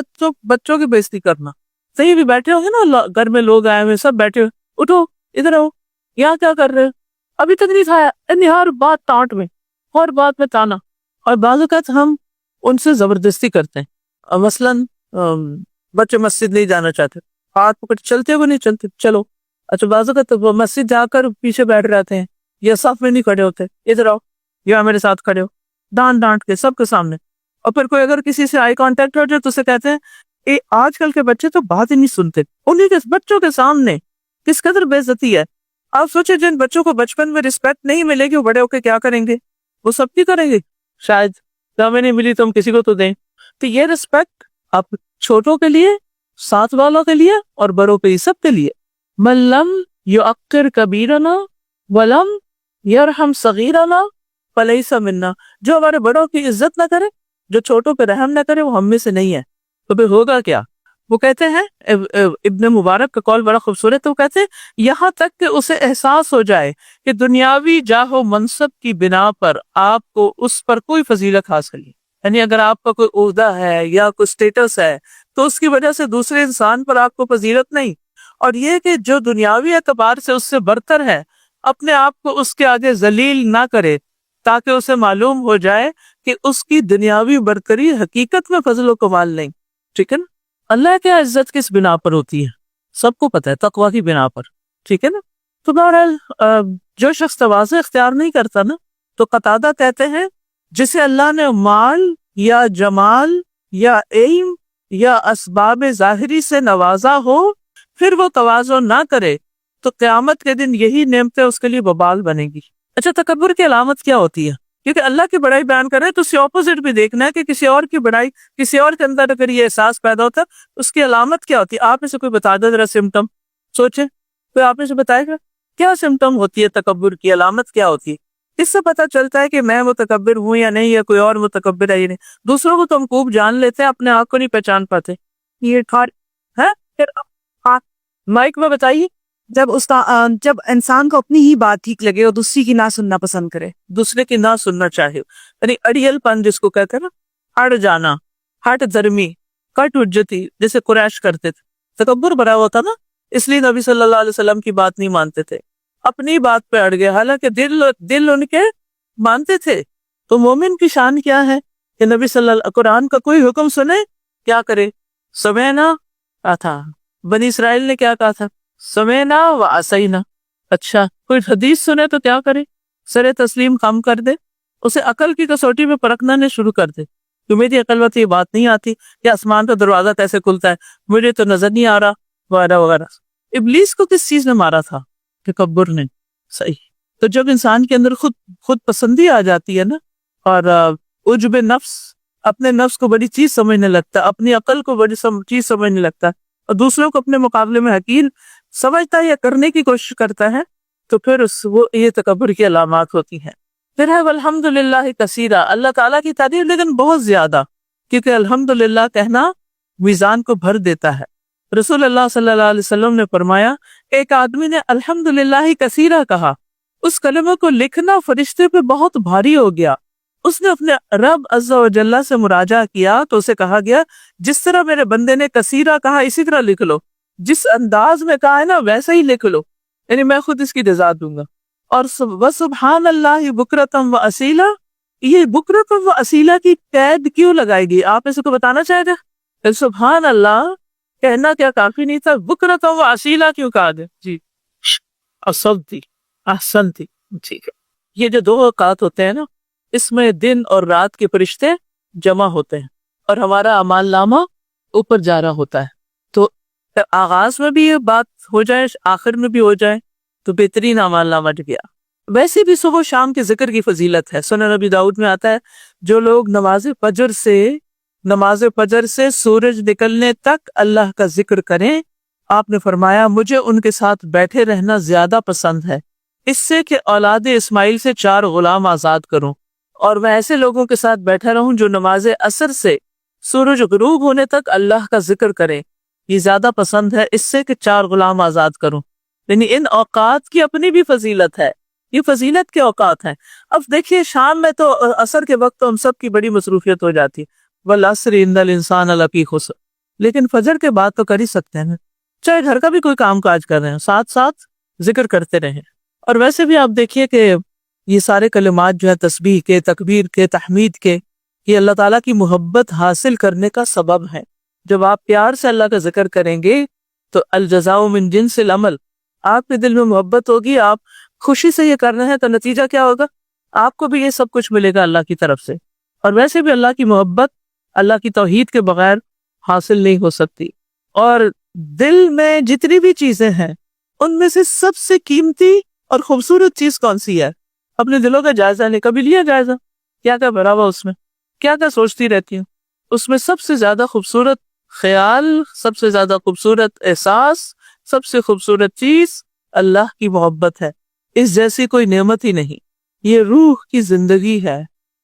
بچوں کی بےزتی کرنا. صحیح بھی بیٹھے ہوں گے نا، گھر میں لوگ آئے ہوئے سب بیٹھے ہوئے، اٹھو ادھر آؤ، یہاں کیا کر رہے ہو، ابھی تک نہیں کھایا، ہر بات ٹانٹ میں، ہر بات میں تانا. اور بعض اوقات ہم ان سے زبردستی کرتے ہیں. مثلاً بچے مسجد نہیں جانا چاہتے، ہاتھ پکڑ چلتے وہ نہیں چلتے، چلو. اچھا بعض اوقات وہ مسجد جا کر پیچھے بیٹھ رہتے ہیں یا صف میں نہیں کھڑے ہوتے، ادھر آؤ یا میرے ساتھ کھڑے ہو، ڈانٹ کے سب کے سامنے. اور پھر کوئی اگر کسی سے آئی کانٹیکٹ ہو جائے تو اسے کہتے ہیں آج کل کے بچے تو بات ہی نہیں سنتے. انہیں کے بچوں کے سامنے کس قدر بے عزتی ہے. آپ سوچیں جن بچوں کو بچپن میں رسپیکٹ نہیں ملے گی وہ بڑے ہو کے کیا کریں گے؟ وہ سب کی کریں گے. شاید ہمیں نہیں ملی تو ہم کسی کو تو دیں. تو یہ رسپیکٹ آپ چھوٹوں کے لیے، ساتھ والوں کے لیے اور بڑوں کے سب کے لیے. من لم یعقر کبیرنا ولم یرحم صغیرنا فلیس منا. جو ہمارے بڑوں کی عزت نہ کرے، جو چھوٹوں پہ رحم نہ کرے، وہ ہم میں سے نہیں ہے. تو پھر ہوگا کیا؟ وہ کہتے ہیں ابن مبارک کا قول بڑا خوبصورت ہے. وہ کہتے ہیں یہاں تک کہ اسے احساس ہو جائے کہ دنیاوی جاہ و منصب کی بنا پر آپ کو اس پر کوئی فضیلت حاصل ہے. یعنی اگر آپ کا کوئی عہدہ ہے یا کوئی سٹیٹس ہے تو اس کی وجہ سے دوسرے انسان پر آپ کو فضیلت نہیں. اور یہ کہ جو دنیاوی اعتبار سے اس سے برتر ہے اپنے آپ کو اس کے آگے ذلیل نہ کرے، تاکہ اسے معلوم ہو جائے کہ اس کی دنیاوی برتری حقیقت میں فضل و کمال نہیں. ٹھیک ہے نا؟ اللہ کیا عزت کس بنا پر ہوتی ہے سب کو پتہ ہے، تقوی کی بنا پر. ٹھیک ہے نا؟ تو بہرحال جو شخص تواضع اختیار نہیں کرتا نا، تو قتادہ کہتے ہیں جسے اللہ نے مال یا جمال یا علم یا اسباب ظاہری سے نوازا ہو پھر وہ تواضع نہ کرے تو قیامت کے دن یہی نعمتیں اس کے لیے وبال بنے گی. اچھا تکبر کی علامت کیا ہوتی ہے؟ کیونکہ اللہ کی بڑائی بیان کر رہے ہیں تو اس سے اپوزٹ بھی دیکھنا ہے کہ کسی اور کی بڑائی کسی اور کے اندر اگر یہ احساس پیدا ہوتا ہے اس کی علامت کیا ہوتی ہے. آپ میں سے کوئی بتا دے ذرا سمٹم، سوچیں کوئی آپ میں سے بتائے گا کیا سمٹم ہوتی ہے تکبر کی، علامت کیا ہوتی ہے؟ اس سے پتہ چلتا ہے کہ میں متکبر ہوں یا نہیں، یا کوئی اور متکبر ہے یا نہیں. دوسروں کو تو ہم خوب جان لیتے ہیں، اپنے آپ کو نہیں پہچان پاتے. یہ پھر مائک میں بتائیے. جب انسان کو اپنی ہی بات ٹھیک لگے اور دوسری کی نہ سننا پسند کرے، دوسرے کی نہ سننا چاہے، یعنی اڑیل پن جس کو کہتے ہیں نا، اڑ جانا، ہٹ درمی، کٹ حجتی جیسے قریش کرتے تھے. تکبر بڑا ہوتا نا، اس لیے نبی صلی اللہ علیہ وسلم کی بات نہیں مانتے تھے، اپنی بات پہ اڑ گئے، حالانکہ دل ان کے مانتے تھے. تو مومن کی شان کیا ہے کہ نبی صلی اللہ علیہ قرآن کا کوئی حکم سنے کیا کرے؟ سمعنا کہا تھا. بنی اسرائیل نے کیا کہا تھا؟ سمعنا و عصینا. اچھا کوئی حدیث سنے تو کیا کرے؟ سر تسلیم خم کر دے، اسے عقل کی کسوٹی میں پرکھنا نے شروع کر دے کہ میری عقل میں تو یہ بات نہیں آتی، کہ آسمان کا دروازہ کیسے کھلتا ہے، مجھے تو نظر نہیں آ رہا، وغیرہ وغیرہ. ابلیس کو کس چیز نے مارا تھا؟ تکبر نے. صحیح. تو جب انسان کے اندر خود پسندی آ جاتی ہے نا، اور عجب نفس، اپنے نفس کو بڑی چیز سمجھنے لگتا ہے، اپنی عقل کو بڑی چیز سمجھنے لگتا ہے، اور دوسروں کو اپنے مقابلے میں حقیر سمجھتا ہے یا کرنے کی کوشش کرتا ہے، تو پھر وہ یہ تکبر کی علامات ہوتی ہیں. پھر ہے الحمدللہ کثیرہ، اللہ تعالیٰ کی تعریف لیکن بہت زیادہ، کیونکہ الحمدللہ کہنا میزان کو بھر دیتا ہے۔ رسول اللہ صلی اللہ علیہ وسلم نے فرمایا، ایک آدمی نے الحمدللہ کثیرہ کہا، اس کلمہ کو لکھنا فرشتے پہ بہت بھاری ہو گیا۔ اس نے اپنے رب عز و جل سے مراجعہ کیا تو اسے کہا گیا، جس طرح میرے بندے نے کثیرہ کہا اسی طرح لکھ لو، جس انداز میں کہا ہے نا ویسا ہی لکھ لو، یعنی میں خود اس کی جزا دوں گا۔ اور سبحان اللہ بکرتم و اصیلا، یہ بکرتم و اصیلا کی قید کیوں لگائی گئی؟ آپ اس کو بتانا چاہتے ہیں؟ سبحان اللہ کہنا کیا کافی نہیں تھا، بکرتم و اصیلا کیوں کہا گیا؟ جی اصلتی احسنتی، ٹھیک ہے۔ یہ جو دو اوقات ہوتے ہیں نا، اس میں دن اور رات کے فرشتے جمع ہوتے ہیں اور ہمارا اعمال نامہ اوپر جا رہا ہوتا ہے۔ تو آغاز میں بھی یہ بات ہو جائے، آخر میں بھی ہو جائے تو بہترین اعمال نامہ جو گیا۔ ویسے بھی صبح و شام کے ذکر کی فضیلت ہے۔ سنن نبی داؤد میں آتا ہے، جو لوگ نماز فجر سے سورج نکلنے تک اللہ کا ذکر کریں، آپ نے فرمایا مجھے ان کے ساتھ بیٹھے رہنا زیادہ پسند ہے، اس سے کہ اولاد اسماعیل سے 4 غلام آزاد کروں، اور میں ایسے لوگوں کے ساتھ بیٹھا رہوں جو نماز عصر سے سورج غروب ہونے تک اللہ کا ذکر کریں، یہ زیادہ پسند ہے اس سے کہ 4 غلام آزاد کروں۔ یعنی ان اوقات کی اپنی بھی فضیلت ہے، یہ فضیلت کے اوقات ہیں۔ اب دیکھیے شام میں تو عصر کے وقت تو ہم سب کی بڑی مصروفیت ہو جاتی ہے، والعصر ان الانسان لفی خسر، لیکن فجر کے بعد تو کر ہی سکتے ہیں، چاہے گھر کا بھی کوئی کام کاج کر رہے ہیں ساتھ ساتھ ذکر کرتے رہیں۔ اور ویسے بھی آپ دیکھیے کہ یہ سارے کلمات جو ہے تسبیح کے، تکبیر کے، تحمید کے، یہ اللہ تعالیٰ کی محبت حاصل کرنے کا سبب ہے۔ جب آپ پیار سے اللہ کا ذکر کریں گے تو الجزاء من جنس العمل، آپ کے دل میں محبت ہوگی، آپ خوشی سے یہ کر رہے ہیں تو نتیجہ کیا ہوگا؟ آپ کو بھی یہ سب کچھ ملے گا اللہ کی طرف سے۔ اور ویسے بھی اللہ کی محبت اللہ کی توحید کے بغیر حاصل نہیں ہو سکتی۔ اور دل میں جتنی بھی چیزیں ہیں ان میں سے سب سے قیمتی اور خوبصورت چیز کون سی ہے؟ اپنے دلوں کا جائزہ لیں، کبھی لیا جائزہ؟ کیا کیا بھرا ہوا اس میں، کیا کیا سوچتی رہتی ہوں؟ اس میں سب سے زیادہ خوبصورت خیال، سب سے زیادہ خوبصورت احساس، سب سے خوبصورت چیز اللہ کی محبت ہے۔ اس جیسی کوئی نعمت ہی نہیں۔ یہ روح کی زندگی ہے،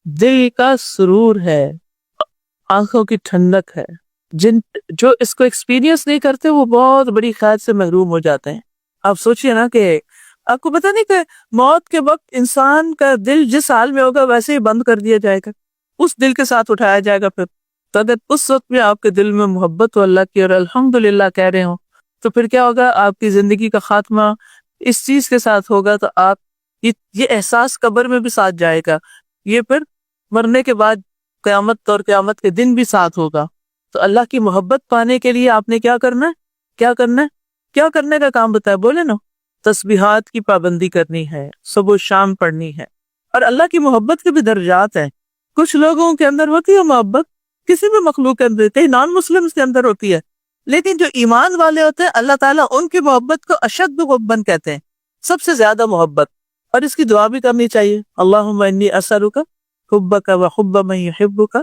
دل کا سرور ہے، آنکھوں کی ٹھنڈک ہے۔ جو اس کو ایکسپیرینس نہیں کرتے وہ بہت بڑی خیر سے محروم ہو جاتے ہیں۔ آپ سوچئے نا کہ آپ کو پتہ نہیں کہ موت کے وقت انسان کا دل جس حال میں ہوگا ویسے ہی بند کر دیا جائے گا، اس دل کے ساتھ اٹھایا جائے گا۔ پھر تو اگر اس وقت میں آپ کے دل میں محبت ہو اللہ کی اور الحمدللہ کہہ رہے ہوں تو پھر کیا ہوگا؟ آپ کی زندگی کا خاتمہ اس چیز کے ساتھ ہوگا تو آپ یہ احساس قبر میں بھی ساتھ جائے گا، یہ پھر مرنے کے بعد قیامت اور قیامت کے دن بھی ساتھ ہوگا۔ تو اللہ کی محبت پانے کے لیے آپ نے کیا کرنا ہے؟ کیا کرنے کا کام بتایا؟ بولے نا، تسبیحات کی پابندی کرنی ہے، صبح و شام پڑھنی ہے۔ اور اللہ کی محبت کے بھی درجات ہیں۔ کچھ لوگوں کے اندر ہوتی ہے محبت، کسی بھی مخلوق کے اندر، کئی نان مسلم کے اندر ہوتی ہے، لیکن جو ایمان والے ہوتے ہیں اللہ تعالیٰ ان کی محبت کو اشد حباً کہتے ہیں، سب سے زیادہ محبت۔ اور اس کی دعا بھی کرنی چاہیے، اللہم انی اسألک حبک وحب من یحبک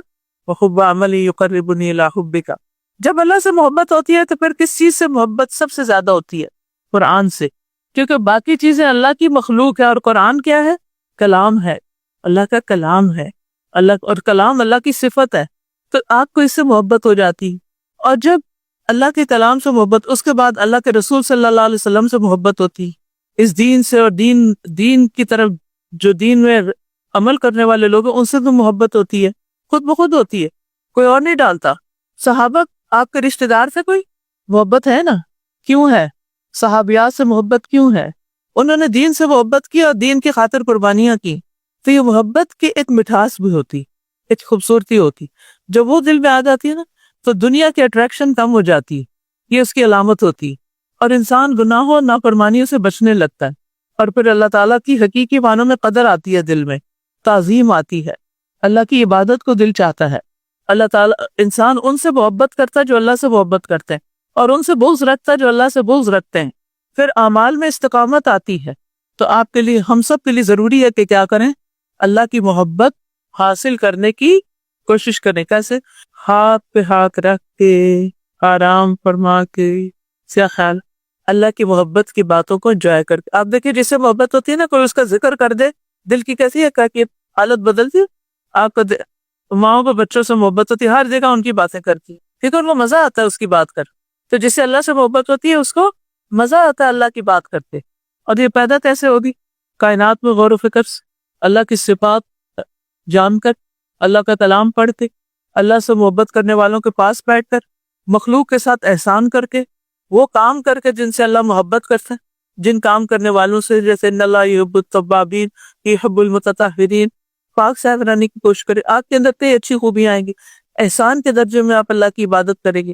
وحب عمل یقربنی الی حبک۔ جب اللہ سے محبت ہوتی ہے تو پھر کس چیز سے محبت سب سے زیادہ ہوتی ہے؟ قرآن سے، کیونکہ باقی چیزیں اللہ کی مخلوق ہے اور قرآن کیا ہے؟ کلام ہے، اللہ کا کلام ہے، اور کلام اللہ کی صفت ہے، تو آپ کو اس سے محبت ہو جاتی۔ اور جب اللہ کے کلام سے محبت، اس کے بعد اللہ کے رسول صلی اللہ علیہ وسلم سے محبت ہوتی، اس دین سے، اور دین کی طرف جو دین میں عمل کرنے والے لوگ ہیں ان سے تو محبت ہوتی ہے، خود بخود ہوتی ہے، کوئی اور نہیں ڈالتا۔ صحابہ آپ کے رشتہ دار سے کوئی محبت ہے نا؟ کیوں ہے؟ صحابیات سے محبت کیوں ہے؟ انہوں نے دین سے محبت کی اور دین کی خاطر قربانیاں کی، تو یہ محبت کی ایک مٹھاس بھی ہوتی، ایک خوبصورتی ہوتی۔ جب وہ دل میں آ جاتی ہے نا تو دنیا کی اٹریکشن کم ہو جاتی ہے، یہ اس کی علامت ہوتی، اور انسان گناہوں اور نافرمانیوں سے بچنے لگتا ہے، اور پھر اللہ تعالیٰ کی حقیقی معنوں میں قدر آتی ہے، دل میں تعظیم آتی ہے، اللہ کی عبادت کو دل چاہتا ہے۔ اللہ تعالیٰ انسان ان سے محبت کرتا ہے جو اللہ سے محبت کرتے ہیں، اور ان سے بغض رکھتا ہے جو اللہ سے بغض رکھتے ہیں، پھر اعمال میں استقامت آتی ہے۔ تو آپ کے لیے، ہم سب کے لیے ضروری ہے کہ کیا کریں؟ اللہ کی محبت حاصل کرنے کی کوشش کریں۔ کیسے؟ ہاتھ پہ ہاتھ رکھ کے، آرام فرما کے، کیا خیال؟ اللہ کی محبت کی باتوں کو انجوائے کر کے۔ آپ دیکھیں جس سے محبت ہوتی ہے نا، کوئی اس کا ذکر کر دے، دل کی کیسی ہے کہ حالت بدلتی ہے۔ آپ کو ماؤں کو بچوں سے محبت ہوتی ہے، ہر جگہ ان کی باتیں کرتی، ٹھیک ہے، ان کو مزہ آتا ہے اس کی بات کر. تو جس سے اللہ سے محبت ہوتی ہے اس کو مزہ آتا ہے اللہ کی بات کرتے. اور یہ پیدا کیسے ہوگی؟ کائنات میں غور و فکر سے، اللہ کی صفات جان کر، اللہ کا کلام پڑھ کے، اللہ سے محبت کرنے والوں کے پاس بیٹھ کر، مخلوق کے ساتھ احسان کر کے، وہ کام کر کے جن سے اللہ محبت کرتا ہے، جن کام کرنے والوں سے جیسے ان اللہ یحب التوابین یحب المتطہرین، پاک صاف رہنے کی کوشش کرے. آپ کے اندر اتنی اچھی خوبیاں آئیں گی، احسان کے درجے میں آپ اللہ کی عبادت کریں گے.